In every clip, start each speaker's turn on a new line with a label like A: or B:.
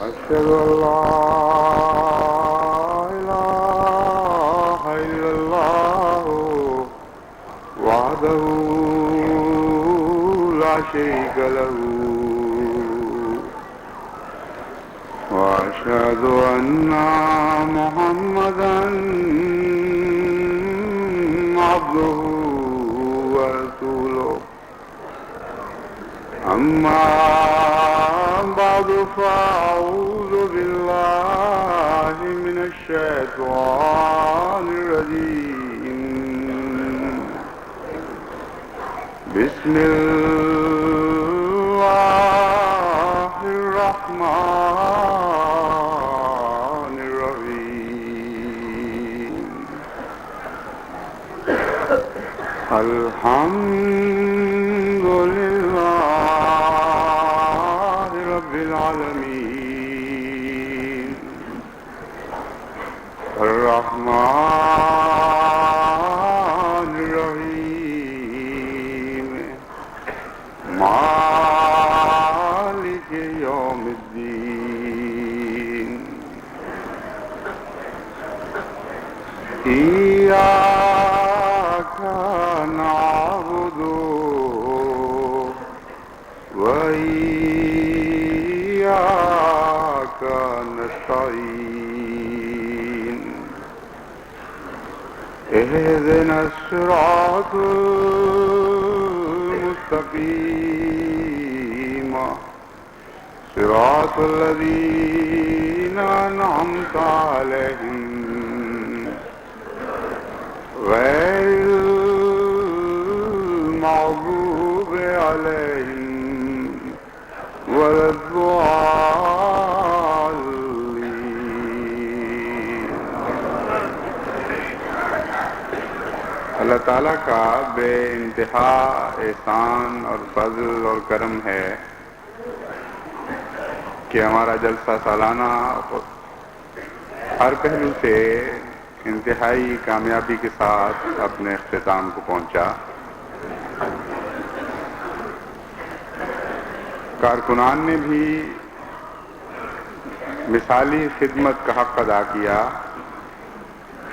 A: أشهد أن لا إله إلا الله وحده لا شريك له وأشهد أن محمدا عبده ورسوله أما بعد فأعوذ بالله من الشيطان الرجيم بسم الله الرحمن الرحيم الحمد لله رب العالمين الرحمن الرحيم مالك يوم الدين إياك نعبد وإياك نستعين اهدنا الصراط المستقيم صراط الذين أنعمت عليهم غير المغضوب عليهم ولا الضالين. اللہ تعالیٰ کا بے انتہا احسان اور فضل اور کرم ہے کہ ہمارا جلسہ سالانہ ہر پہلو سے انتہائی کامیابی کے ساتھ اپنے اختتام کو پہنچا. کارکنان نے بھی مثالی خدمت کا حق ادا کیا.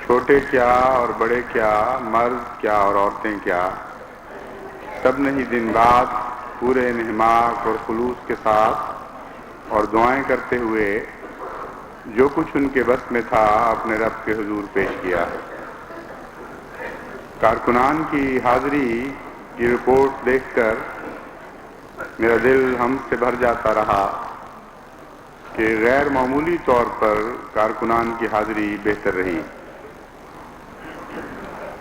A: چھوٹے کیا اور بڑے کیا، مرد کیا اور عورتیں کیا، سب نے ہی دن رات پورے انہماک اور خلوص کے ساتھ اور دعائیں کرتے ہوئے جو کچھ ان کے بس میں تھا اپنے رب کے حضور پیش کیا. کارکنان کی حاضری کی رپورٹ دیکھ کر میرا دل ہم سے بھر جاتا رہا کہ غیر معمولی طور پر کارکنان کی حاضری بہتر رہی،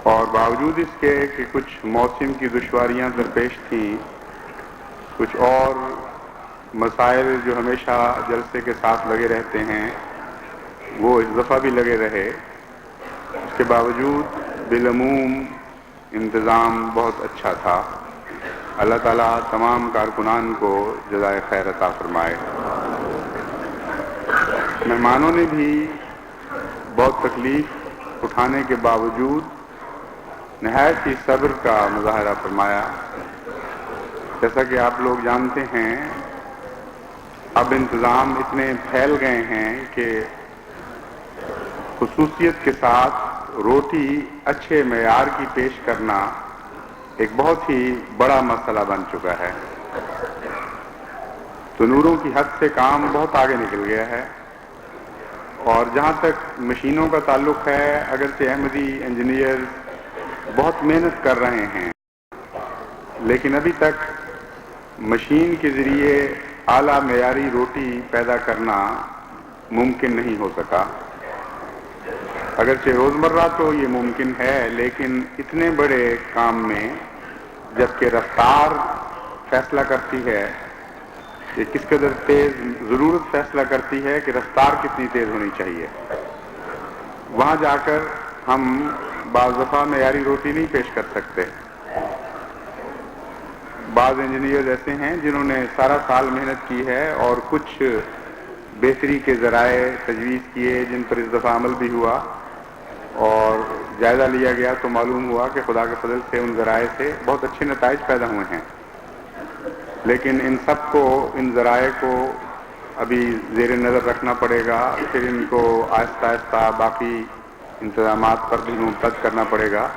A: اور باوجود اس کے کہ کچھ موسم کی دشواریاں درپیش تھیں، کچھ اور مسائل جو ہمیشہ جلسے کے ساتھ لگے رہتے ہیں وہ اس دفعہ بھی لگے رہے، اس کے باوجود بالعموم انتظام بہت اچھا تھا. اللہ تعالیٰ تمام کارکنان کو جزائے خیر عطا فرمائے. مہمانوں نے بھی بہت تکلیف اٹھانے کے باوجود نہایت ہی صبر کا مظاہرہ فرمایا. جیسا کہ آپ لوگ جانتے ہیں اب انتظام اتنے پھیل گئے ہیں کہ خصوصیت کے ساتھ روٹی اچھے معیار کی پیش کرنا ایک بہت ہی بڑا مسئلہ بن چکا ہے. تنوروں کی حد سے کام بہت آگے نکل گیا ہے، اور جہاں تک مشینوں کا تعلق ہے اگرچہ احمدی انجینئر بہت محنت کر رہے ہیں، لیکن ابھی تک مشین کے ذریعے اعلیٰ معیاری روٹی پیدا کرنا ممکن نہیں ہو سکا. اگرچہ روزمرہ تو یہ ممکن ہے، لیکن اتنے بڑے کام میں جبکہ رفتار فیصلہ کرتی ہے کہ کس قدر تیز، ضرورت فیصلہ کرتی ہے کہ رفتار کتنی تیز ہونی چاہیے، وہاں جا کر ہم بعض دفعہ معیاری روٹی نہیں پیش کر سکتے. بعض انجینئر ایسے ہیں جنہوں نے سارا سال محنت کی ہے اور کچھ بہتری کے ذرائع تجویز کیے جن پر اس دفعہ عمل بھی ہوا، اور جائزہ لیا گیا تو معلوم ہوا کہ خدا کے فضل سے ان ذرائع سے بہت اچھے نتائج پیدا ہوئے ہیں. لیکن ان سب کو، ان ذرائع کو ابھی زیر نظر رکھنا پڑے گا، پھر ان کو آہستہ آہستہ باقی انتظامات پر بھی منتظر کرنا پڑے گا۔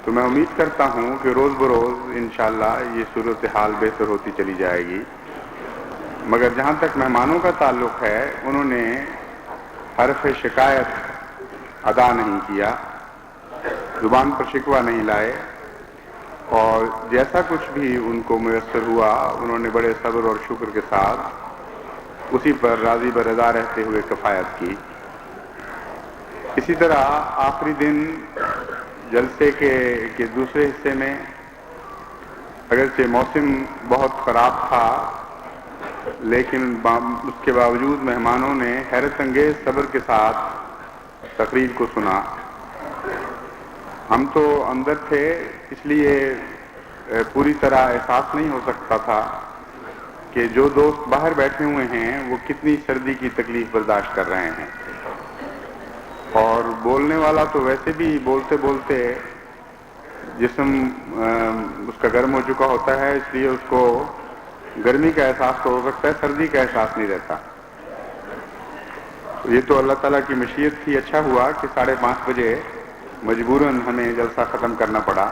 A: تو میں امید کرتا ہوں کہ روز بروز انشاءاللہ یہ صورتحال بہتر ہوتی چلی جائے گی۔ مگر جہاں تک مہمانوں کا تعلق ہے، انہوں نے حرف شکایت ادا نہیں کیا، زبان پر شکوہ نہیں لائے، اور جیسا کچھ بھی ان کو میسر ہوا انہوں نے بڑے صبر اور شکر کے ساتھ اسی پر راضی برضا رہتے ہوئے کفایت کی۔ اسی طرح آخری دن جلسے کے دوسرے حصے میں اگرچہ موسم بہت خراب تھا، لیکن اس کے باوجود مہمانوں نے حیرت انگیز صبر کے ساتھ تقریر کو سنا۔ ہم تو اندر تھے، اس لیے پوری طرح احساس نہیں ہو سکتا تھا کہ جو دوست باہر بیٹھے ہوئے ہیں وہ کتنی سردی کی تکلیف برداشت کر رہے ہیں، اور بولنے والا تو ویسے بھی بولتے بولتے جسم اس کا گرم ہو چکا ہوتا ہے، اس لیے اس کو گرمی کا احساس تو ہو سکتا ہے، سردی کا احساس نہیں رہتا۔ یہ تو اللہ تعالیٰ کی مشیت تھی۔ اچھا ہوا کہ 5:30 بجے مجبوراً ہمیں جلسہ ختم کرنا پڑا۔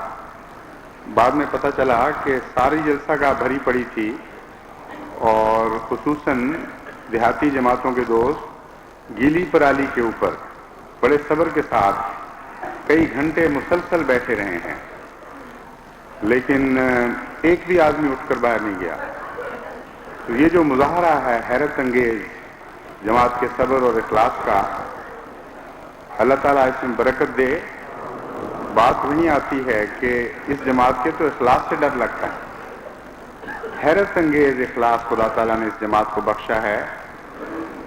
A: بعد میں پتہ چلا کہ ساری جلسہ گاہ بھری پڑی تھی، اور خصوصاً دیہاتی جماعتوں کے دوست گیلی پرالی کے اوپر بڑے صبر کے ساتھ کئی گھنٹے مسلسل بیٹھے رہے ہیں، لیکن ایک بھی آدمی اٹھ کر باہر نہیں گیا۔ تو یہ جو مظاہرہ ہے حیرت انگیز جماعت کے صبر اور اخلاص کا، اللہ تعالیٰ اس میں برکت دے۔ بات وہیں آتی ہے کہ اس جماعت کے تو اخلاص سے ڈر لگتا ہے۔ حیرت انگیز اخلاص خدا تعالیٰ نے اس جماعت کو بخشا ہے،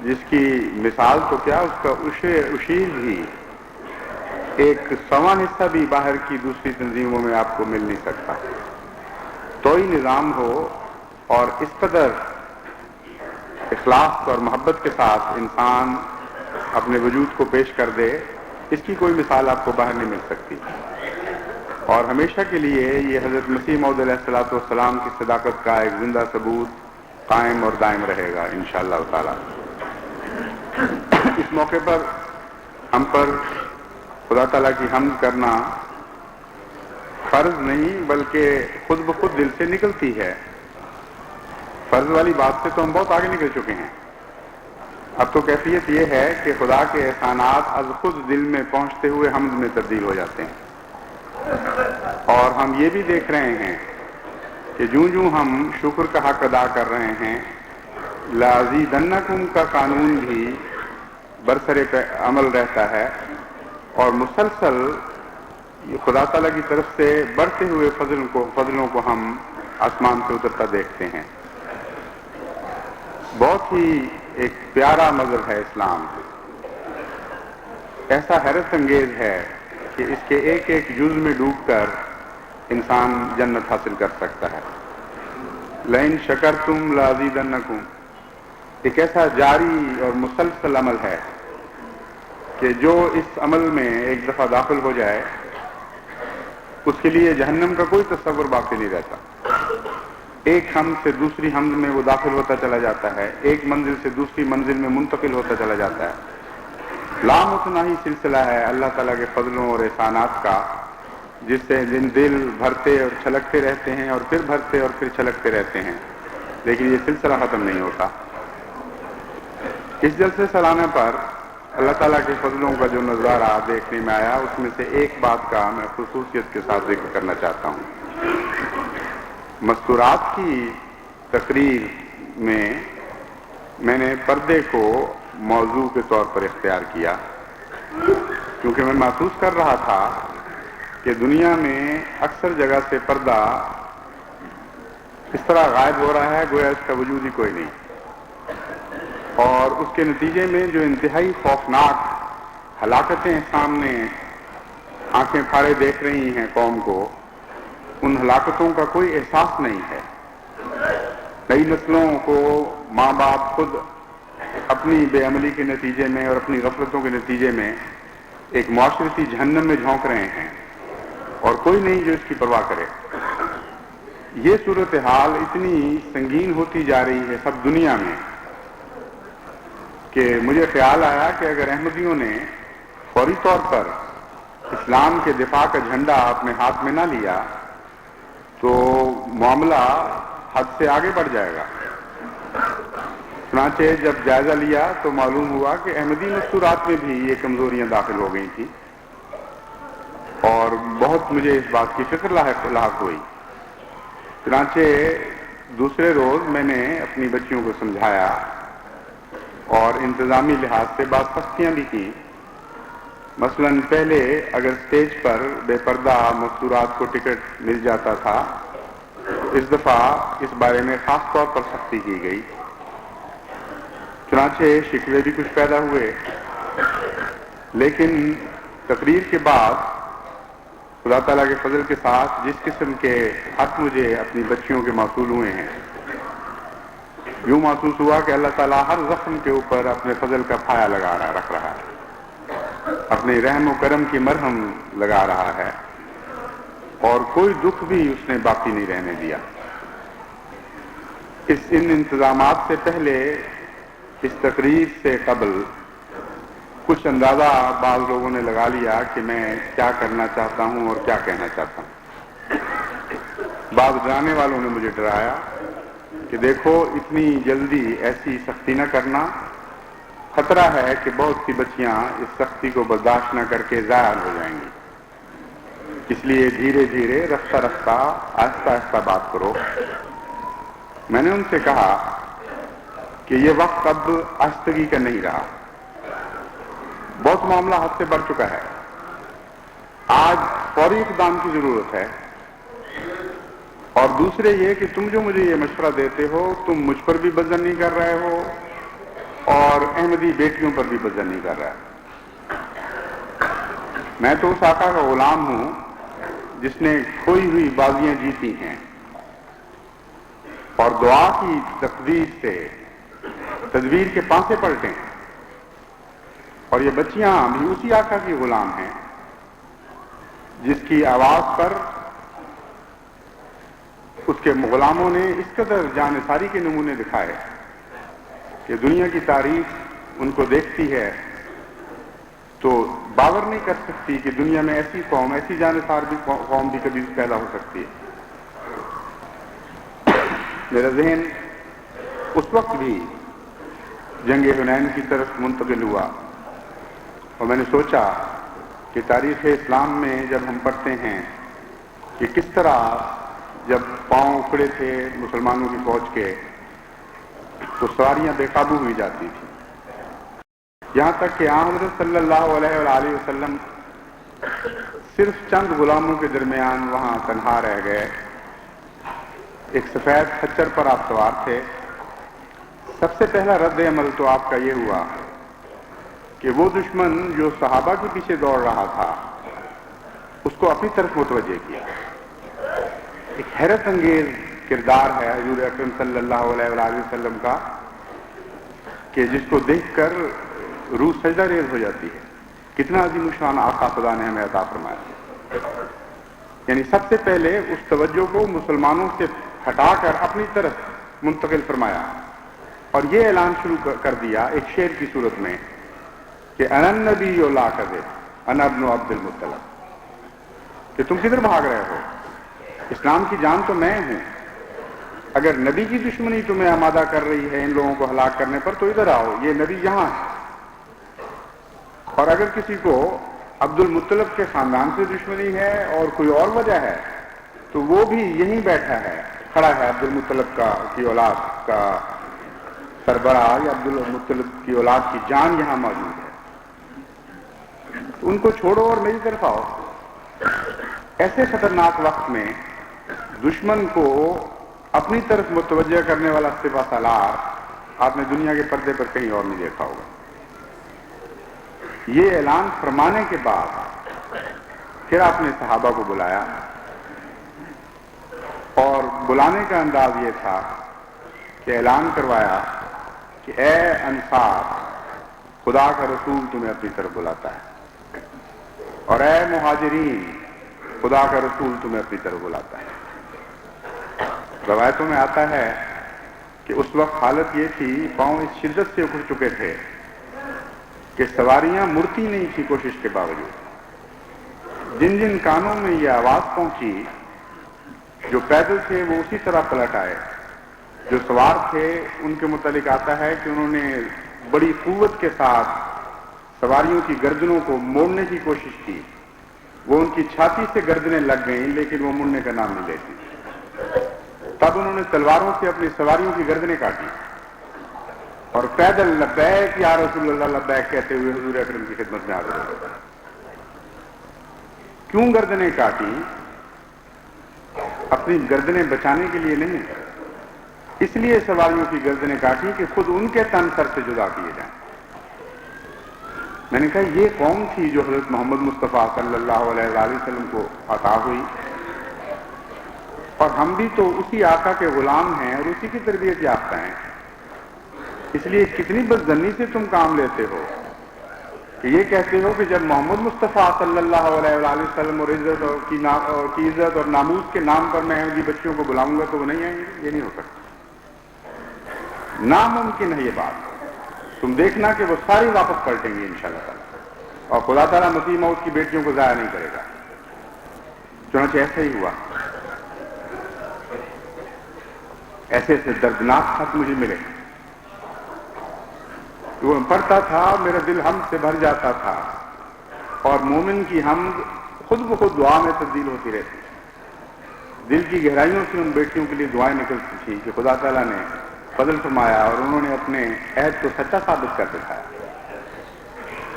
A: جس کی مثال تو کیا، اس کا اشیر بھی ایک 100واں حصہ بھی باہر کی دوسری تنظیموں میں آپ کو مل نہیں سکتا۔ تو ہی نظام ہو اور اس قدر اخلاص اور محبت کے ساتھ انسان اپنے وجود کو پیش کر دے، اس کی کوئی مثال آپ کو باہر نہیں مل سکتی۔ اور ہمیشہ کے لیے یہ حضرت مسیح موعود علیہ الصلوۃ والسلام کی صداقت کا ایک زندہ ثبوت قائم اور دائم رہے گا انشاءاللہ تعالی۔ اس موقع پر ہم پر خدا تعالیٰ کی حمد کرنا فرض نہیں بلکہ خود بخود دل سے نکلتی ہے۔ فرض والی بات سے تو ہم بہت آگے نکل چکے ہیں۔ اب تو کیفیت یہ ہے کہ خدا کے احسانات از خود دل میں پہنچتے ہوئے حمد میں تبدیل ہو جاتے ہیں، اور ہم یہ بھی دیکھ رہے ہیں کہ جوں ہم شکر کا حق ادا کر رہے ہیں، لَأَزِيدَنَّكُمْ کا قانون بھی برسر عمل رہتا ہے، اور مسلسل خدا تعالیٰ کی طرف سے بڑھتے ہوئے فضلوں کو ہم آسمان سے اترتا دیکھتے ہیں۔ بہت ہی ایک پیارا مذہب ہے اسلام، ایسا حیرت انگیز ہے کہ اس کے ایک ایک جز میں ڈوب کر انسان جنت حاصل کر سکتا ہے۔ لَإِن شَكَرْتُمْ لَأَزِيدَنَّكُمْ ایک ایسا جاری اور مسلسل عمل ہے کہ جو اس عمل میں ایک دفعہ داخل ہو جائے اس کے لیے جہنم کا کوئی تصور باقی نہیں رہتا۔ ایک حمد سے دوسری حمد میں وہ داخل ہوتا چلا جاتا ہے، ایک منزل سے دوسری منزل میں منتقل ہوتا چلا جاتا ہے۔ لامتناہی سلسلہ ہے اللہ تعالیٰ کے فضلوں اور احسانات کا، جس سے دل بھرتے اور چھلکتے رہتے ہیں، اور پھر بھرتے اور پھر چھلکتے رہتے ہیں، لیکن یہ سلسلہ ختم نہیں ہوتا۔ اس جلسے سالانہ پر اللہ تعالیٰ کے فضلوں کا جو نظارہ دیکھنے میں آیا، اس میں سے ایک بات کا میں خصوصیت کے ساتھ ذکر کرنا چاہتا ہوں۔ مستورات کی تقریر میں نے پردے کو موضوع کے طور پر اختیار کیا، کیونکہ میں محسوس کر رہا تھا کہ دنیا میں اکثر جگہ سے پردہ اس طرح غائب ہو رہا ہے گویا اس کا وجود ہی کوئی نہیں، اور اس کے نتیجے میں جو انتہائی خوفناک ہلاکتیں سامنے آنکھیں پھاڑے دیکھ رہی ہیں قوم کو، ان ہلاکتوں کا کوئی احساس نہیں ہے۔ نئی نسلوں کو ماں باپ خود اپنی بے عملی کے نتیجے میں اور اپنی غفلتوں کے نتیجے میں ایک معاشرتی جہنم میں جھونک رہے ہیں، اور کوئی نہیں جو اس کی پرواہ کرے۔ یہ صورتحال اتنی سنگین ہوتی جا رہی ہے سب دنیا میں کہ مجھے خیال آیا کہ اگر احمدیوں نے فوری طور پر اسلام کے دفاع کا جھنڈا اپنے ہاتھ میں نہ لیا تو معاملہ حد سے آگے بڑھ جائے گا۔ چنانچہ جب جائزہ لیا تو معلوم ہوا کہ احمدی مستورات میں بھی یہ کمزوریاں داخل ہو گئی تھیں، اور بہت مجھے اس بات کی فکر لاحق ہوئی۔ چنانچہ دوسرے روز میں نے اپنی بچیوں کو سمجھایا اور انتظامی لحاظ سے بعض سختیاں بھی کی۔ مثلا پہلے اگر اسٹیج پر بے پردہ مستورات کو ٹکٹ مل جاتا تھا، اس دفعہ اس بارے میں خاص طور پر سختی کی گئی۔ چنانچہ شکوے بھی کچھ پیدا ہوئے، لیکن تقریر کے بعد خدا تعالیٰ کے فضل کے ساتھ جس قسم کے حق مجھے اپنی بچیوں کے موصول ہوئے ہیں، یوں محسوس ہوا کہ اللہ تعالیٰ ہر زخم کے اوپر اپنے فضل کا پھایہ رکھ رہا ہے، اپنے رحم و کرم کی مرہم لگا رہا ہے، اور کوئی دکھ بھی اس نے باقی نہیں رہنے دیا۔ ان انتظامات سے پہلے، اس تقریر سے قبل، کچھ اندازہ بعض لوگوں نے لگا لیا کہ میں کیا کرنا چاہتا ہوں اور کیا کہنا چاہتا ہوں۔ بعض ڈرانے والوں نے مجھے ڈرایا کہ دیکھو اتنی جلدی ایسی سختی نہ کرنا، خطرہ ہے کہ بہت سی بچیاں اس سختی کو برداشت نہ کر کے ضائع ہو جائیں گی، اس لیے دھیرے دھیرے رفتہ رفتہ آہستہ آہستہ بات کرو۔ میں نے ان سے کہا کہ یہ وقت اب آہستگی کا نہیں رہا، بہت معاملہ حد سے بڑھ چکا ہے، آج فوری اقدام کی ضرورت ہے، اور دوسرے یہ کہ تم جو مجھے یہ مشورہ دیتے ہو تم مجھ پر بھی بزن نہیں کر رہے ہو اور احمدی بیٹیوں پر بھی بزن نہیں کر رہے۔ میں تو اس آقا کا غلام ہوں جس نے کھوئی ہوئی بازیاں جیتی ہیں اور دعا کی تقدیر سے تدبیر کے پانسے پلٹے ہیں، اور یہ بچیاں بھی اسی آقا کی غلام ہیں جس کی آواز پر اس کے غلاموں نے اس قدر جانثاری کے نمونے دکھائے کہ دنیا کی تاریخ ان کو دیکھتی ہے تو باور نہیں کر سکتی کہ دنیا میں ایسی قوم، ایسی جانثار بھی قوم بھی کبھی پیدا ہو سکتی ہے۔ میرا ذہن اس وقت بھی جنگ حنین کی طرف منتقل ہوا، اور میں نے سوچا کہ تاریخ اسلام میں جب ہم پڑھتے ہیں کہ کس طرح جب پاؤں اکھڑے تھے مسلمانوں کی فوج کے تو سواریاں بے قابو ہوئی جاتی تھیں، یہاں تک کہ حضرت صلی اللہ علیہ وآلہ وسلم صرف چند غلاموں کے درمیان وہاں تنہا رہ گئے۔ ایک سفید خچر پر آپ سوار تھے۔ سب سے پہلا رد عمل تو آپ کا یہ ہوا کہ وہ دشمن جو صحابہ کے پیچھے دوڑ رہا تھا اس کو اپنی طرف متوجہ کیا۔ ایک حیرت انگیز کردار ہے حضور اکرم صلی اللہ علیہ وآلہ وسلم کا کہ جس کو دیکھ کر روح سجدہ ریز ہو جاتی ہے۔ کتنا عظیم الشان آقا خدا نے ہمیں عطا فرمایا۔ یعنی سب سے پہلے اس توجہ کو مسلمانوں سے ہٹا کر اپنی طرف منتقل فرمایا، اور یہ اعلان شروع کر دیا ایک شعر کی صورت میں کہ انا النبی لا کذب انا ابن عبد المطلب، کہ تم کدھر بھاگ رہے ہو، اسلام کی جان تو میں ہوں، اگر نبی کی دشمنی تمہیں آمادہ کر رہی ہے ان لوگوں کو ہلاک کرنے پر تو ادھر آؤ، یہ نبی یہاں ہے، اور اگر کسی کو عبد المطلب کے خاندان سے دشمنی ہے اور کوئی اور وجہ ہے تو وہ بھی یہیں بیٹھا ہے، کھڑا ہے عبد المطلب کی اولاد کا سربراہ، یا عبد المطلب کی اولاد کی جان یہاں موجود ہے، ان کو چھوڑو اور میری طرف آؤ۔ ایسے خطرناک وقت میں دشمن کو اپنی طرف متوجہ کرنے والا سپہ سالار آپ نے دنیا کے پردے پر کہیں اور نہیں دیکھا ہوگا۔ یہ اعلان فرمانے کے بعد پھر آپ نے صحابہ کو بلایا، اور بلانے کا انداز یہ تھا کہ اعلان کروایا کہ اے انصار، خدا کا رسول تمہیں اپنی طرف بلاتا ہے، اور اے مہاجرین، خدا کا رسول تمہیں اپنی طرف بلاتا ہے۔ روایتوں میں آتا ہے کہ اس وقت حالت یہ تھی، پاؤں اس شدت سے اکھڑ چکے تھے کہ سواریاں مڑتی نہیں تھی کوشش کے باوجود. جن جن کانوں میں یہ آواز پہنچی، جو پیدل تھے وہ اسی طرح پلٹ آئے. جو سوار تھے ان کے متعلق آتا ہے کہ انہوں نے بڑی قوت کے ساتھ سواریوں کی گردنوں کو موڑنے کی کوشش کی. وہ ان کی چھاتی سے گردنیں لگ گئیں لیکن وہ مڑنے کا نام نہیں لیتی. تب انہوں نے تلواروں سے اپنی سواریوں کی گردنیں کاٹی اور پیدل لبیک یا رسول اللہ لبیک کہتے ہوئے حضور اکرم کی خدمت میں حاضر ہوئے. کیوں گردنیں کاٹی؟ اپنی گردنیں بچانے کے لیے نہیں، اس لیے سواریوں کی گردنیں کاٹی کہ خود ان کے تن سر سے جدا کیے جائیں. میں نے کہا یہ قوم تھی جو حضرت محمد مصطفیٰ صلی اللہ علیہ وآلہ وسلم کو عطا ہوئی، اور ہم بھی تو اسی آقا کے غلام ہیں اور اسی کی تربیت یافتہ ہیں. اس لیے کتنی بدظنی سے تم کام لیتے ہو کہ یہ کہتے ہو کہ جب محمد مصطفیٰ صلی اللہ علیہ وآلہ وسلم اور عزت اور ناموس کے نام پر میں احمدی بچیوں کو بلاؤں گا تو وہ نہیں آئیں گے. یہ نہیں ہو سکتا، ناممکن ہے یہ بات. تم دیکھنا کہ وہ ساری واپس پلٹیں گی انشاءاللہ تعالیٰ، اور خدا تعالیٰ مسیح موعود کی بیٹیوں کو ضائع نہیں کرے گا. چنانچہ ایسا ہی ہوا. ایسے ایسے دردناک خط مجھے ملے، وہ پڑھتا تھا میرا دل حمد سے بھر جاتا تھا، اور مومن کی حمد خود بخود دعا میں تبدیل ہوتی رہتی. دل کی گہرائیوں سے ان بیٹیوں کے لیے دعائیں نکلتی تھی کہ خدا تعالیٰ نے فضل فرمایا اور انہوں نے اپنے عہد کو سچا ثابت کر دکھایا.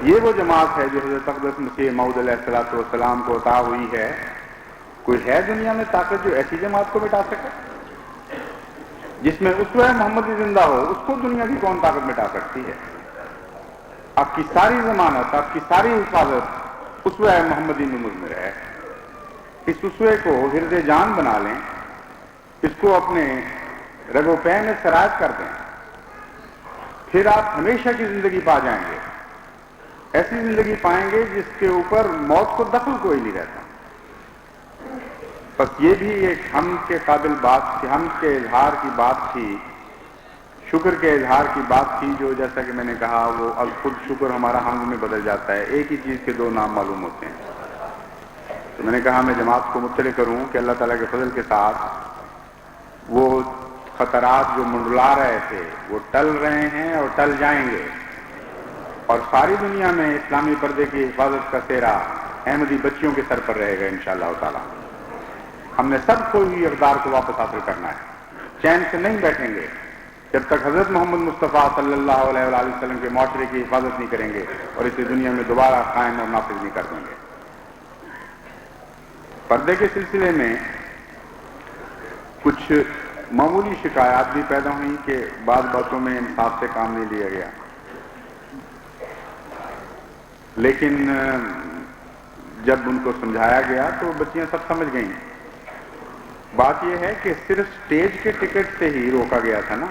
A: یہ وہ جماعت ہے جو حضرت اقدس مسیح موعود علیہ الصلوۃ والسلام کو عطا ہوئی ہے. کوئی ہے دنیا میں طاقت جو ایسی جماعت کو مٹا سکے؟ جس میں اسوہ محمدی زندہ ہو، اس کو دنیا کی کون طاقت مٹا سکتی ہے؟ آپ کی ساری ضمانت، آپ کی ساری حفاظت اسوہ محمدی میں مضمر ہے. اس اسوے کو حرز جان بنا لیں، اس کو اپنے رگ و پے میں سرایت کر دیں، پھر آپ ہمیشہ کی زندگی پا جائیں گے. ایسی زندگی پائیں گے جس کے اوپر موت کو دخل کوئی نہیں رہتا. بس یہ بھی ایک حمد کے قابل بات تھی، حمد کے اظہار کی بات تھی، شکر کے اظہار کی بات تھی، جو جیسا کہ میں نے کہا وہ اب خود شکر ہمارا حمد میں بدل جاتا ہے. ایک ہی چیز کے دو نام معلوم ہوتے ہیں. تو میں نے کہا میں جماعت کو مطلع کروں کہ اللہ تعالیٰ کے فضل کے ساتھ وہ خطرات جو منڈلا رہے تھے وہ ٹل رہے ہیں اور ٹل جائیں گے، اور ساری دنیا میں اسلامی پردے کی حفاظت کا سہرا احمدی بچیوں کے سر پر رہے گا انشاءاللہ تعالیٰ. ہم نے سب کو ہی اقدار کو واپس حاصل کرنا ہے. چین سے نہیں بیٹھیں گے جب تک حضرت محمد مصطفیٰ صلی اللہ علیہ وآلہ وسلم کے معاشرے کی حفاظت نہیں کریں گے اور اسے دنیا میں دوبارہ قائم اور نافذ نہیں کر دیں گے. پردے کے سلسلے میں کچھ معمولی شکایات بھی پیدا ہوئیں کہ بعض باتوں میں انصاف سے کام نہیں لیا گیا، لیکن جب ان کو سمجھایا گیا تو بچیاں سب سمجھ گئیں. بات یہ ہے کہ صرف سٹیج کے ٹکٹ سے ہی روکا گیا تھا نا،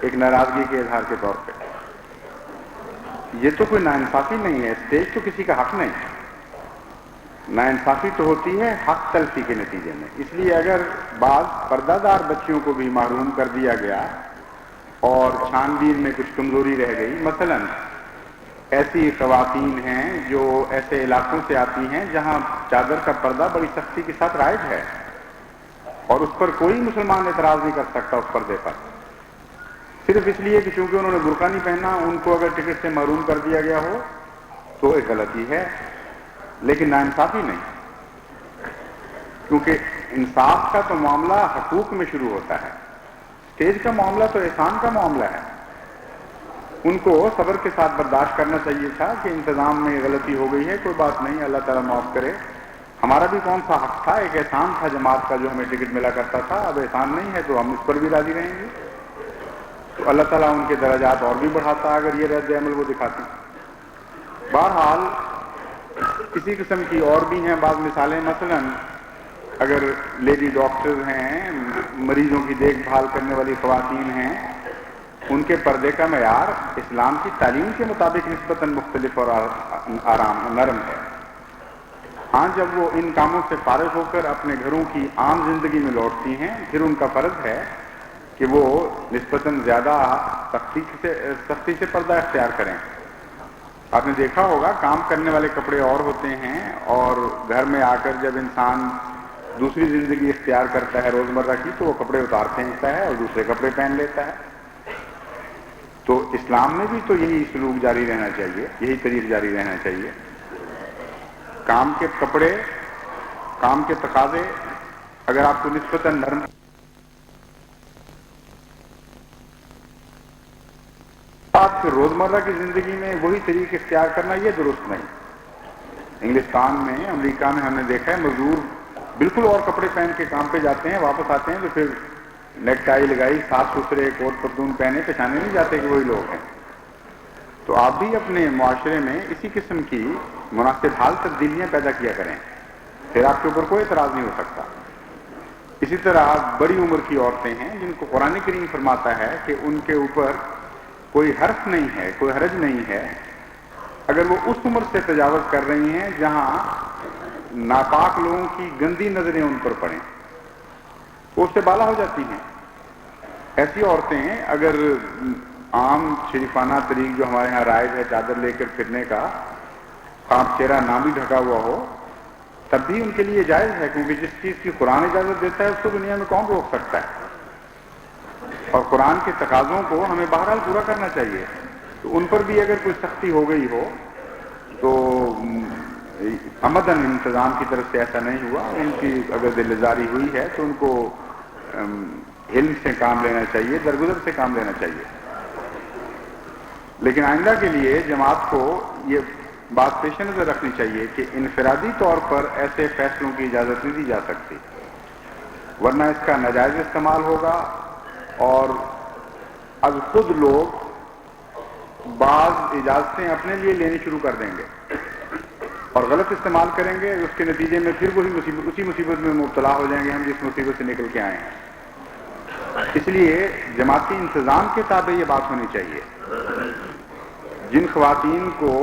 A: ایک ناراضگی کے اظہار کے طور پہ. یہ تو کوئی ناانصافی نہیں ہے، سٹیج تو کسی کا حق نہیں. ناانصافی تو ہوتی ہے حق تلفی کے نتیجے میں. اس لیے اگر بعض پردہ دار بچیوں کو بھی محروم کر دیا گیا اور چھان بین میں کچھ کمزوری رہ گئی، مثلا ایسی خواتین ہیں جو ایسے علاقوں سے آتی ہیں جہاں چادر کا پردہ بڑی سختی کے ساتھ رائج ہے اور اس پر کوئی مسلمان اعتراض نہیں کر سکتا اس پردے پر، صرف اس لیے کہ چونکہ انہوں نے برقع نہیں پہنا ان کو اگر ٹکٹ سے محروم کر دیا گیا ہو تو ایک غلطی ہے، لیکن ناانصافی نہیں. کیونکہ انصاف کا تو معاملہ حقوق میں شروع ہوتا ہے، اسٹیج کا معاملہ تو احسان کا معاملہ ہے. ان کو صبر کے ساتھ برداشت کرنا چاہیے تھا کہ انتظام میں غلطی ہو گئی ہے، کوئی بات نہیں، اللہ تعالیٰ معاف کرے. ہمارا بھی کون سا حق تھا، ایک احسان تھا جماعت کا جو ہمیں ٹکٹ ملا کرتا تھا، اب احسان نہیں ہے تو ہم اس پر بھی راضی رہیں گے. تو اللہ تعالیٰ ان کے درجات اور بھی بڑھاتا اگر یہ رد عمل وہ دکھاتے. بہرحال کسی قسم کی اور بھی ہیں بعض مثالیں، مثلا اگر لیڈی ڈاکٹر ہیں، مریضوں کی دیکھ بھال کرنے والی خواتین ہیں، ان کے پردے کا معیار اسلام کی تعلیم کے مطابق نسبتاً مختلف اور آرام نرم ہے. ہاں جب وہ ان کاموں سے فارغ ہو کر اپنے گھروں کی عام زندگی میں لوٹتی ہیں پھر ان کا فرض ہے کہ وہ نسبتاً زیادہ سختی سے پردہ اختیار کریں. آپ نے دیکھا ہوگا کام کرنے والے کپڑے اور ہوتے ہیں، اور گھر میں آ کر جب انسان دوسری زندگی اختیار کرتا ہے روزمرہ کی تو وہ کپڑے اتار پھینکتا ہے اور دوسرے کپڑے پہن لیتا ہے۔ تو اسلام میں بھی تو یہی سلوک جاری رہنا چاہیے، یہی طریق جاری رہنا چاہیے۔ کام کے کپڑے، کام کے تقاضے اگر آپ کو نسبتاً نرم آپ کے روزمرہ کی زندگی میں وہی طریق اختیار کرنا، یہ درست نہیں۔ انگلستان میں، امریکہ میں ہم نے دیکھا ہے مزدور بالکل اور کپڑے پہن کے کام پہ جاتے ہیں، واپس آتے ہیں تو پھر نیک ٹائی لگائی، صاف ستھرے کوٹ پتلون پہنے، پہچانے نہیں جاتے کہ وہی لوگ ہیں۔ تو آپ بھی اپنے معاشرے میں اسی قسم کی مناسب حال تبدیلیاں پیدا کیا کریں، پھر آپ کے اوپر کوئی اعتراض نہیں ہو سکتا۔ اسی طرح بڑی عمر کی عورتیں ہیں جن کو قرآن کریم فرماتا ہے کہ ان کے اوپر کوئی حرف نہیں ہے، کوئی حرج نہیں ہے اگر وہ اس عمر سے تجاوز کر رہی ہیں جہاں ناپاک لوگوں کی گندی نظریں ان پر پڑیں، وہ اس سے بالا ہو جاتی ہیں۔ ایسی عورتیں اگر عام شریفانہ طریق جو ہمارے ہاں رائج ہے چادر لے کر پھرنے کا، آپ چہرہ نہ بھی ڈھکا ہوا ہو تب بھی ان کے لیے جائز ہے، کیونکہ جس چیز کی قرآن اجازت دیتا ہے اس کو دنیا میں کون روک سکتا ہے؟ اور قرآن کے تقاضوں کو ہمیں بہرحال پورا کرنا چاہیے۔ تو ان پر بھی اگر کوئی سختی ہو گئی ہو تو عمدن انتظام کی طرف سے ایسا نہیں ہوا، ان کی اگر دل زاری ہوئی ہے تو ان کو علم سے کام لینا چاہیے، درگزر سے کام لینا چاہیے۔ لیکن آئندہ کے لیے جماعت کو یہ بات پیش نظر رکھنی چاہیے کہ انفرادی طور پر ایسے فیصلوں کی اجازت نہیں دی جا سکتی، ورنہ اس کا ناجائز استعمال ہوگا اور از خود لوگ بعض اجازتیں اپنے لیے لینی شروع کر دیں گے اور غلط استعمال کریں گے، اس کے نتیجے میں پھر اسی مصیبت میں مبتلا ہو جائیں گے ہم جس مصیبت سے نکل کے آئے ہیں۔ اس لیے جماعتی انتظام کے تابع یہ بات ہونی چاہیے۔ جن خواتین کو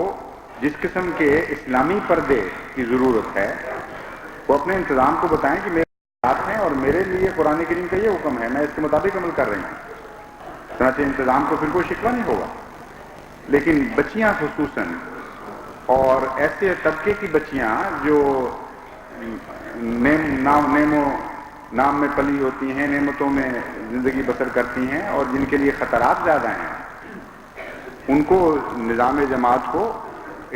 A: جس قسم کے اسلامی پردے کی ضرورت ہے وہ اپنے انتظام کو بتائیں کہ میرے ساتھ ہیں اور میرے لیے قرآن کریم کا یہ حکم ہے، میں اس کے مطابق عمل کر رہی ہوں، چنانچہ انتظام کو پھر کوئی شکوہ نہیں ہوگا۔ لیکن بچیاں خصوصاً، اور ایسے طبقے کی بچیاں جو نام میں پلی ہوتی ہیں، نعمتوں میں زندگی بسر کرتی ہیں اور جن کے لیے خطرات زیادہ ہیں، ان کو نظام جماعت کو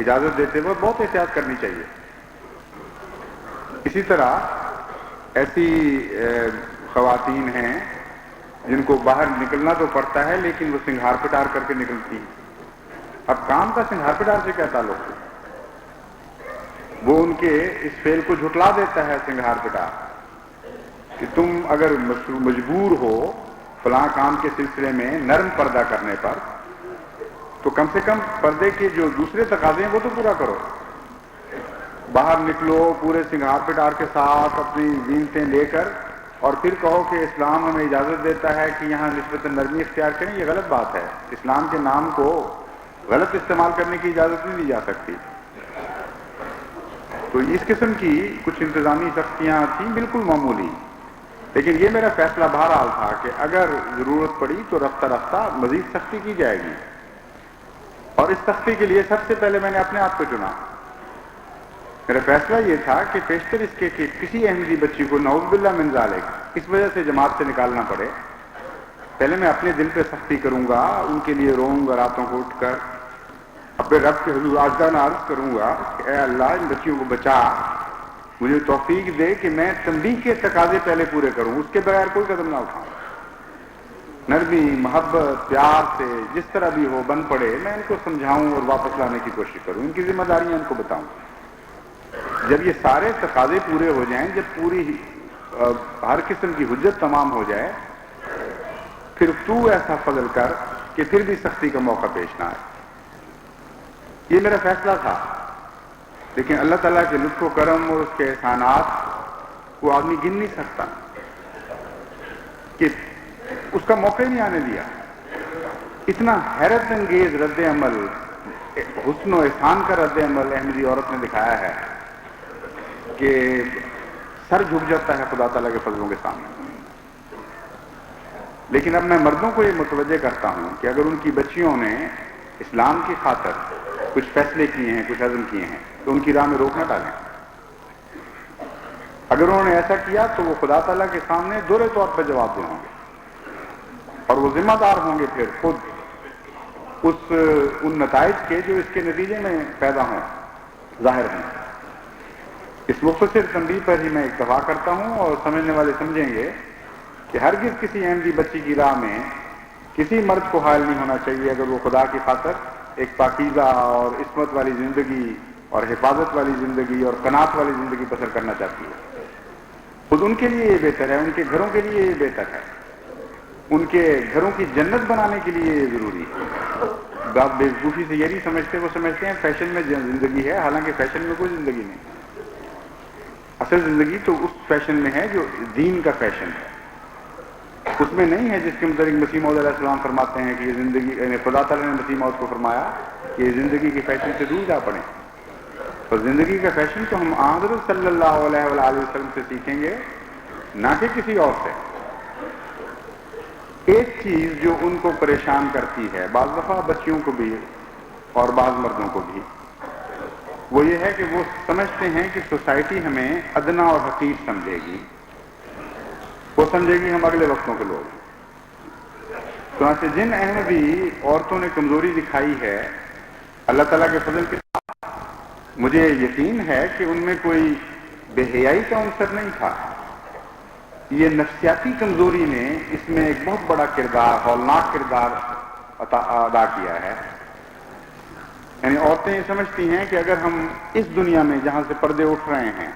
A: اجازت دیتے وقت بہت احتیاط کرنی چاہیے۔ اسی طرح ایسی خواتین ہیں جن کو باہر نکلنا تو پڑتا ہے لیکن وہ سنگھار پٹار کر کے نکلتی ہیں۔ اب کام کا سنگھار پٹار سے کیا تعلق ہے؟ وہ ان کے اس فعل کو جھٹلا دیتا ہے سنگھار پٹار کہ تم اگر مجبور ہو فلاں کام کے سلسلے میں نرم پردہ کرنے پر تو کم سے کم پردے کے جو دوسرے تقاضے ہیں وہ تو پورا کرو۔ باہر نکلو پورے سنگھار پٹار کے ساتھ اپنی زینتیں لے کر اور پھر کہو کہ اسلام ہمیں اجازت دیتا ہے کہ یہاں نسبت نرمی اختیار کریں، یہ غلط بات ہے۔ اسلام کے نام کو غلط استعمال کرنے کی اجازت نہیں دی جا سکتی۔ تو اس قسم کی کچھ انتظامی سختیاں تھیں بالکل معمولی، لیکن یہ میرا فیصلہ بہرحال تھا کہ اگر ضرورت پڑی تو رفتہ رفتہ مزید سختی کی جائے گی، اور اس سختی کے لیے سب سے پہلے میں نے اپنے آپ کو چنا۔ میرا فیصلہ یہ تھا کہ پیشتر اس کے کہ کسی احمدی بچی کو نعوذ باللہ من ذالک اس وجہ سے جماعت سے نکالنا پڑے، پہلے میں اپنے دل پہ سختی کروں گا، ان کے لیے روؤں گا راتوں کو اٹھ کر، اپنے رب کے حضور عاجزانہ عرض کروں گا کہ اے اللہ ان بچیوں کو بچا، مجھے توفیق دے کہ میں تنبیہ کے تقاضے پہلے پورے کروں، اس کے بغیر کوئی قدم نہ اٹھاؤں۔ نرمی، محبت، پیار سے جس طرح بھی ہو بن پڑے میں ان کو سمجھاؤں اور واپس لانے کی کوشش کروں، ان کی ذمہ داریاں ان کو بتاؤں۔ جب یہ سارے تقاضے پورے ہو جائیں، جب پوری ہر قسم کی حجت تمام ہو جائے، پھر تو ایسا فضل کر کہ پھر بھی سختی کا موقع پیش نہ آئے۔ یہ میرا فیصلہ تھا، لیکن اللہ تعالیٰ کے لطف و کرم اور اس کے احسانات کو آدمی گن نہیں سکتا کہ اس کا موقع ہی نہیں آنے دیا۔ اتنا حیرت انگیز رد عمل، حسن و احسان کا رد عمل احمدی عورت نے دکھایا ہے کہ سر جھک جاتا ہے خدا تعالیٰ کے فضلوں کے سامنے۔ لیکن اب میں مردوں کو یہ متوجہ کرتا ہوں کہ اگر ان کی بچیوں نے اسلام کی خاطر کچھ فیصلے کیے ہیں، کچھ عزم کیے ہیں، تو ان کی راہ میں روک نہ ڈالیں۔ اگر انہوں نے ایسا کیا تو وہ خدا تعالیٰ کے سامنے دوہرے طور پر جواب دے ہوں گے، اور وہ ذمہ دار ہوں گے پھر خود ان نتائج کے جو اس کے نتیجے میں پیدا ہوں، ظاہر ہیں۔ اس مختصر تنبیہ پر ہی میں اکتفا کرتا ہوں، اور سمجھنے والے سمجھیں گے کہ ہرگز کسی احمدی بچی کی راہ میں کسی مرد کو حائل نہیں ہونا چاہیے اگر وہ خدا کی خاطر ایک پاکیزہ اور عصمت والی زندگی اور حفاظت والی زندگی اور قناعت والی زندگی بسر کرنا چاہتی ہے۔ خود ان کے لیے یہ بہتر ہے، ان کے گھروں کے لیے یہ بہتر ہے، ان کے گھروں کی جنت بنانے کے لیے یہ ضروری ہے۔ بات بیوقوفی سے یہ نہیں سمجھتے، وہ سمجھتے ہیں فیشن میں زندگی ہے، حالانکہ فیشن میں کوئی زندگی نہیں۔ اصل زندگی تو اس فیشن میں ہے جو دین کا فیشن ہے، اس میں نہیں ہے جس کے متعلق مسیح موعود علیہ السلام فرماتے ہیں کہ یہ زندگی، یعنی خدا تعالیٰ نے مسیح موعود کو فرمایا کہ یہ زندگی کے فیشن سے دور جا پڑیں۔ اور زندگی کا فیشن تو ہم حضرت صلی اللہ علیہ وآلہ وسلم سے سیکھیں گے، نہ کہ کسی اور سے۔ ایک چیز جو ان کو پریشان کرتی ہے، بعض دفعہ بچیوں کو بھی اور بعض مردوں کو بھی، وہ یہ ہے کہ وہ سمجھتے ہیں کہ سوسائٹی ہمیں ادنا اور حقیر سمجھے گی، وہ سمجھے گی ہم اگلے وقتوں کے لوگ۔ چنانچہ جن احمدی عورتوں نے کمزوری دکھائی ہے، اللہ تعالیٰ کے فضل کے ساتھ مجھے یقین ہے کہ ان میں کوئی بے حیائی کا عنصر نہیں تھا، یہ نفسیاتی کمزوری نے اس میں ایک بہت بڑا کردار، ہولناک کردار ادا کیا ہے۔ یعنی عورتیں یہ سمجھتی ہیں کہ اگر ہم اس دنیا میں جہاں سے پردے اٹھ رہے ہیں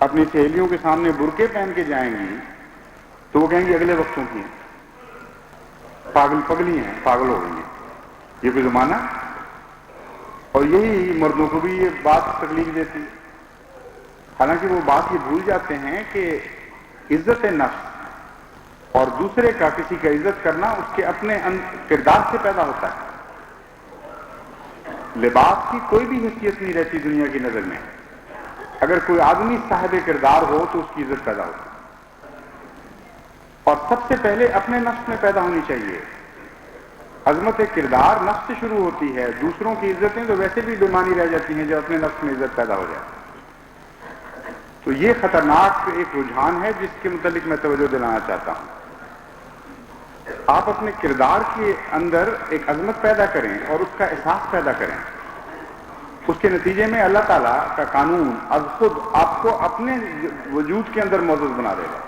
A: اپنی سہیلیوں کے سامنے برقعے پہن کے جائیں گی تو وہ کہیں گی اگلے وقتوں کی ہیں، پاگل پگلی ہیں، پاگل ہو گئی ہیں، یہ کوئی زمانہ۔ اور یہی مردوں کو بھی یہ بات تکلیف دیتی، حالانکہ وہ بات یہ بھول جاتے ہیں کہ عزت نفس اور دوسرے کا کسی کا عزت کرنا اس کے اپنے کردار سے پیدا ہوتا ہے۔ لباس کی کوئی بھی حیثیت نہیں رہتی دنیا کی نظر میں، اگر کوئی آدمی صاحب کردار ہو تو اس کی عزت پیدا ہوتی ہے، اور سب سے پہلے اپنے نفس میں پیدا ہونی چاہیے۔ عظمت کردار نفس سے شروع ہوتی ہے، دوسروں کی عزتیں تو ویسے بھی بےمانی رہ جاتی ہیں جب اپنے نفس میں عزت پیدا ہو جائے۔ تو یہ خطرناک ایک رجحان ہے جس کے متعلق میں توجہ دلانا چاہتا ہوں۔ آپ اپنے کردار کے اندر ایک عظمت پیدا کریں اور اس کا احساس پیدا کریں، اس کے نتیجے میں اللہ تعالیٰ کا قانون از خود آپ کو اپنے وجود کے اندر معزز بنا دے گا،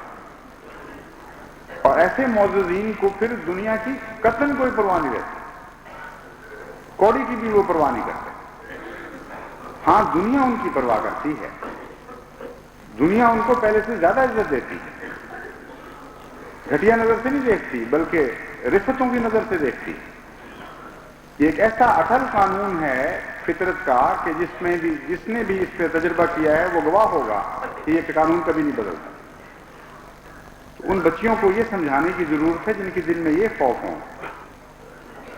A: اور ایسے معززین کو پھر دنیا کی قطعاً کوئی پرواہ نہیں رہتی، کوڑی کی بھی وہ پرواہ نہیں کرتے۔ ہاں دنیا ان کی پرواہ کرتی ہے، دنیا ان کو پہلے سے زیادہ عزت دیتی ہے، گھٹیا نظر سے نہیں دیکھتی بلکہ رفتوں کی نظر سے دیکھتی۔ یہ ایک ایسا اٹل قانون ہے فطرت کا کہ جس نے بھی اس پہ تجربہ کیا ہے وہ گواہ ہوگا کہ یہ قانون کبھی نہیں بدلتا۔ تو ان بچیوں کو یہ سمجھانے کی ضرورت ہے جن کے دل میں یہ خوف ہوں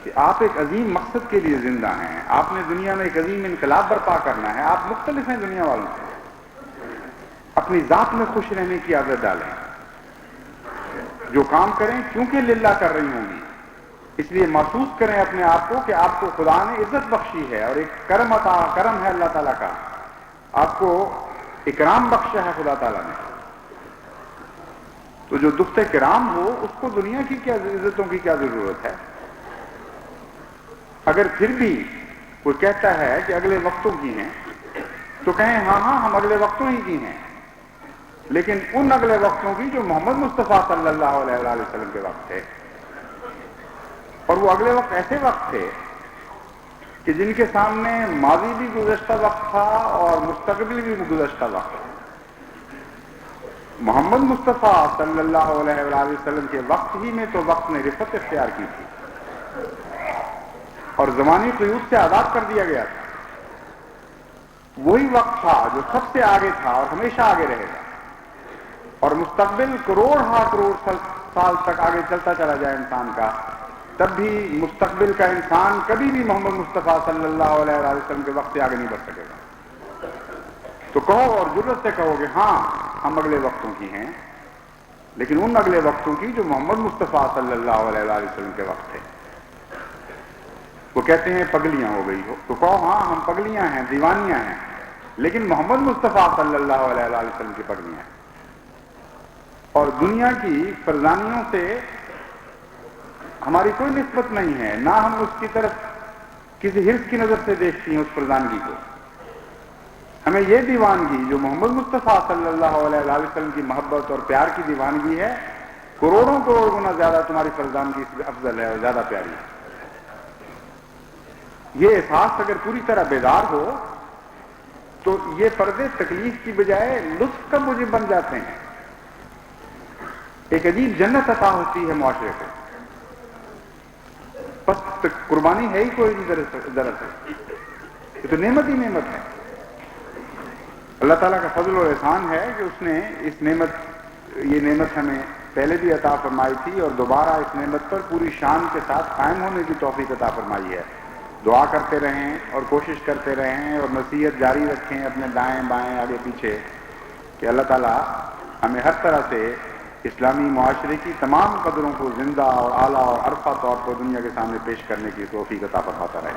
A: کہ آپ ایک عظیم مقصد کے لیے زندہ ہیں، آپ نے دنیا میں ایک عظیم انقلاب برپا کرنا ہے، آپ مختلف ہیں دنیا والوں سے، اپنی ذات میں خوش رہنے کی عادت ڈالیں، جو کام کریں کیونکہ للہ کر رہی ہوں گی، اس لیے محسوس کریں اپنے آپ کو کہ آپ کو خدا نے عزت بخشی ہے اور ایک کرم ہے اللہ تعالیٰ کا، آپ کو اکرام بخشا ہے خدا تعالیٰ نے۔ تو جو دخت کرام ہو اس کو دنیا کی کیا عزتوں کی کیا ضرورت ہے؟ اگر پھر بھی کوئی کہتا ہے کہ اگلے وقتوں کی ہیں تو کہیں ہاں ہم اگلے وقتوں ہی کی ہیں، لیکن ان اگلے وقتوں کی جو محمد مصطفیٰ صلی اللہ علیہ وآلہ وسلم کے وقت تھے، اور وہ اگلے وقت ایسے وقت تھے کہ جن کے سامنے ماضی بھی گزشتہ وقت تھا اور مستقبل بھی گزشتہ وقت۔ محمد مصطفیٰ صلی اللہ علیہ وآلہ وسلم کے وقت ہی میں تو وقت نے رفت اختیار کی تھی اور زمانی قیود سے آزاد کر دیا گیا تھا۔ وہی وقت تھا جو سب سے آگے تھا اور ہمیشہ آگے رہے گا، اور مستقبل کروڑ سال تک آگے چلتا چلا جائے انسان کا، تب بھی مستقبل کا انسان کبھی بھی محمد مصطفیٰ صلی اللہ علیہ وآلہ وسلم کے وقت سے آگے نہیں بڑھ سکے گا۔ تو کہو اور جرت سے کہو کہ ہاں ہم اگلے وقتوں کی ہیں، لیکن ان اگلے وقتوں کی جو محمد مصطفیٰ صلی اللہ علیہ وآلہ وسلم کے وقت تھے۔ وہ کہتے ہیں پگلیاں ہو گئی ہو، تو کہو ہاں ہم پگلیاں ہیں، دیوانیاں ہیں، لیکن محمد مصطفیٰ صلی اللہ علیہ وآلہ وسلم کی پگلیاں ہیں، اور دنیا کی فرزانیوں سے ہماری کوئی نسبت نہیں ہے، نہ ہم اس کی طرف کسی حرص کی نظر سے دیکھتی ہیں اس فرزانگی کو۔ ہمیں یہ دیوانگی جو محمد مصطفیٰ صلی اللہ علیہ وآلہ وسلم کی محبت اور پیار کی دیوانگی ہے، کروڑوں کروڑ گنا زیادہ تمہاری فرزانگی سے افضل ہے اور زیادہ پیاری ہے۔ یہ احساس اگر پوری طرح بیدار ہو تو یہ پردے تکلیف کی بجائے لطف کا موجب بن جاتے ہیں، ایک عجیب جنت عطا ہوتی ہے معاشرے کو۔ بس قربانی ہے ہی کوئی نہیں دراصل، یہ تو نعمت ہی نعمت ہے۔ اللہ تعالیٰ کا فضل و احسان ہے کہ اس نے یہ نعمت ہمیں پہلے بھی عطا فرمائی تھی اور دوبارہ اس نعمت پر پوری شان کے ساتھ قائم ہونے کی توفیق عطا فرمائی ہے۔ دعا کرتے رہیں اور کوشش کرتے رہیں اور نصیحت جاری رکھیں اپنے دائیں بائیں آگے پیچھے کہ اللہ تعالیٰ ہمیں ہر طرح سے اسلامی معاشرے کی تمام قدروں کو زندہ اور اعلیٰ اور عرفہ طور پر دنیا کے سامنے پیش کرنے کی توفیق عطا فرماتا رہے۔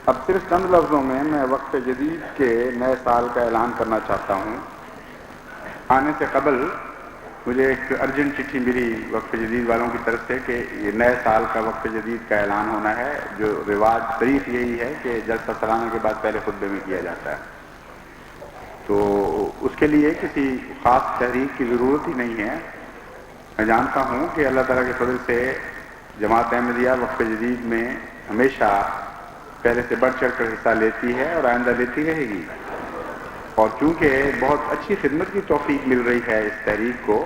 A: اب صرف چند لفظوں میں وقف جدید کے نئے سال کا اعلان کرنا چاہتا ہوں۔ آنے سے قبل مجھے ایک ارجنٹ چٹھی ملی وقف جدید والوں کی طرف سے کہ یہ نئے سال کا وقف جدید کا اعلان ہونا ہے، جو رواج طریق یہی ہے کہ جلسہ سالانہ کے بعد پہلے خطبے میں کیا جاتا ہے، تو اس کے لیے کسی خاص تحریک کی ضرورت ہی نہیں ہے۔ میں جانتا ہوں کہ اللہ تعالیٰ کے فضل سے جماعت احمدیہ وقف جدید میں ہمیشہ پہلے سے بڑھ چڑھ کر حصہ لیتی ہے اور آئندہ لیتی رہے گی، اور چونکہ بہت اچھی خدمت کی توفیق مل رہی ہے اس تحریک کو،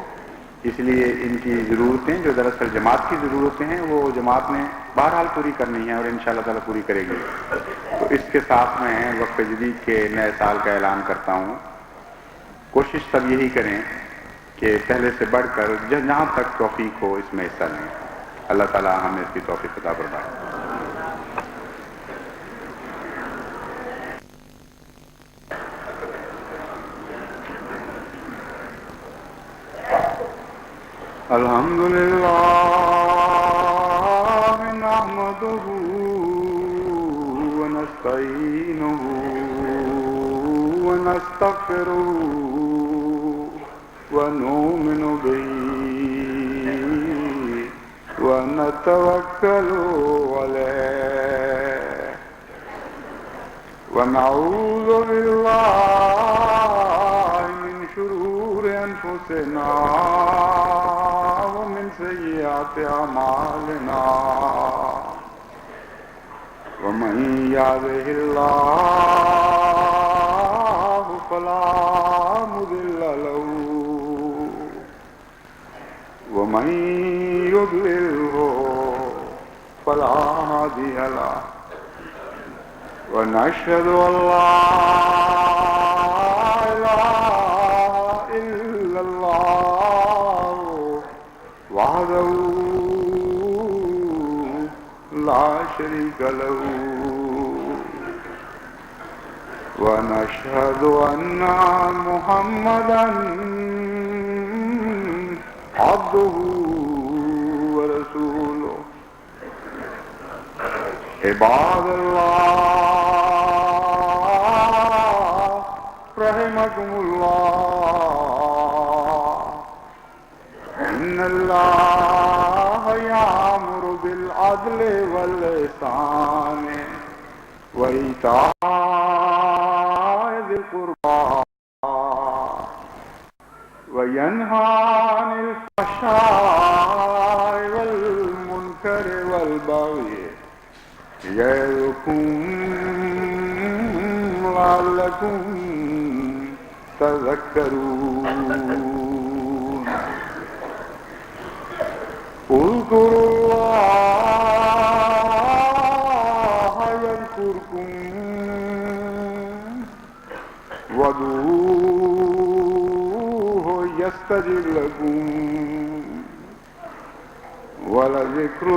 A: اس لیے ان کی ضرورتیں جو دراصل جماعت کی ضرورتیں ہیں وہ جماعت نے بہرحال پوری کرنی ہے اور انشاءاللہ تعالیٰ پوری کرے گی۔ تو اس کے ساتھ میں وقف جدید کے نئے سال کا اعلان کرتا ہوں۔ کوشش سب یہی کریں کہ پہلے سے بڑھ کر جہاں تک توفیق ہو اس میں حصہ لیں۔ اللہ تعالیٰ ہمیں اس کی توفیق عطا فرمائے۔ الحمدللہ نحمدہ ونستعینہ ونستغفرہ ونؤمن بہ ونتوکل علیہ ونعوذ باللہ من شرور انفسنا ومن سیئات اعمالنا ومن یهده اللہ فلا مضل له ومن يضلله فلا هادي له ونشهد ان لا اله الا الله وحده لا شريك له ونشهد ان محمدا عبده ورسوله عباد اللہ رحمكم اللہ ان اللہ یامر بالعدل والإحسان وإیتاء ذی القربى وینہی عن الفحشاء والمنکر والبغی یعظکم لعلکم تذکرون اذکروا اللہ یذکرکم وادعوہ یستجب لکم ولذکر